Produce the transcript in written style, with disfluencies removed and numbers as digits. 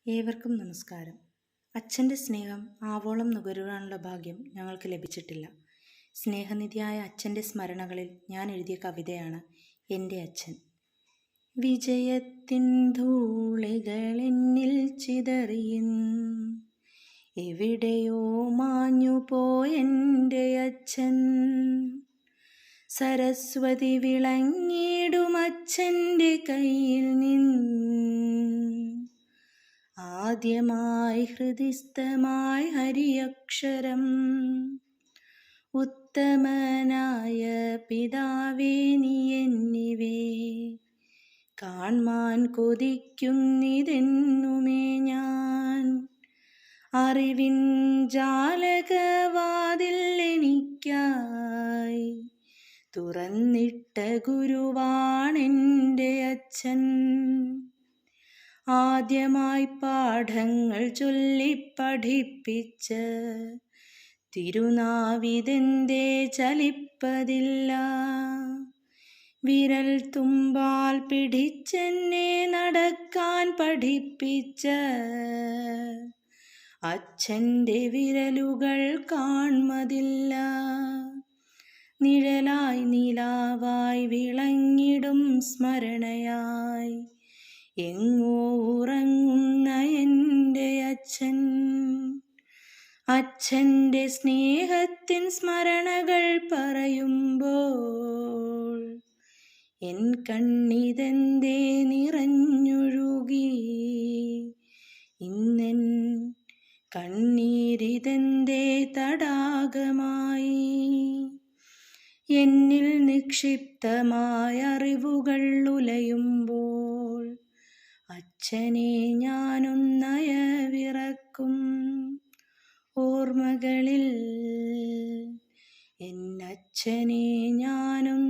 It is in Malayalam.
ഏവർക്കും നമസ്കാരം. അച്ഛൻ്റെ സ്നേഹം ആവോളം നുകരുവാനുള്ള ഭാഗ്യം ഞങ്ങൾക്ക് ലഭിച്ചിട്ടില്ല. സ്നേഹനിധിയായ അച്ഛൻ്റെ സ്മരണകളിൽ ഞാൻ എഴുതിയ കവിതയാണ് എൻ്റെ അച്ഛൻ. വിജയത്തിൻ ധൂളികൾ എന്നിൽ ചിതറിയിൻ, എവിടെയോ മാഞ്ഞു പോയെൻ്റെ അച്ഛൻ. സരസ്വതി വിളങ്ങിടും അച്ഛൻ്റെ കയ്യിൽ ആദ്യമായി ഹൃദിസ്ഥമായി ഹരിയക്ഷരം. ഉത്തമനായ പിതാവേ നീ എന്നിവേ കാൺമാൻ കൊതിക്കുന്നിതെന്നുമേ ഞാൻ. അറിവിൻ ജാലകവാതിൽ എനിക്കായി തുറന്നിട്ട ഗുരുവാണെൻ്റെ അച്ഛൻ. ആദ്യമായി പാഠങ്ങൾ ചൊല്ലിപ്പഠിപ്പിച്ച തിരുനാവിതെന്തേ ചലിപ്പതില്ല. വിരൽ തുമ്പാൽ പിടിച്ചെന്നെ നടക്കാൻ പഠിപ്പിച്ച അച്ഛൻ്റെ വിരലുകൾ കാൺമതില്ല. നിഴലായി നിലാവായി വിളങ്ങിടും സ്മരണയായി എങ്ങോ ഉറങ്ങുന്ന എൻ്റെ അച്ഛൻ. അച്ഛൻ്റെ സ്നേഹത്തിൻ സ്മരണകൾ പറയുമ്പോൾ എൻ കണ്ണിതെന്തേ നിറഞ്ഞൊഴുകി. ഇന്നെൻ കണ്ണീരിതെന്തേ തടാകമായി. എന്നിൽ നിക്ഷിപ്തമായ അറിവുകൾ ഉലയുമ്പോൾ അച്ഛനെ ഞാനൊന്നയവിറക്കും. ഓർമ്മകളിൽ എന്നച്ഛനെ ഞാനൊന്നയവിറക്കും.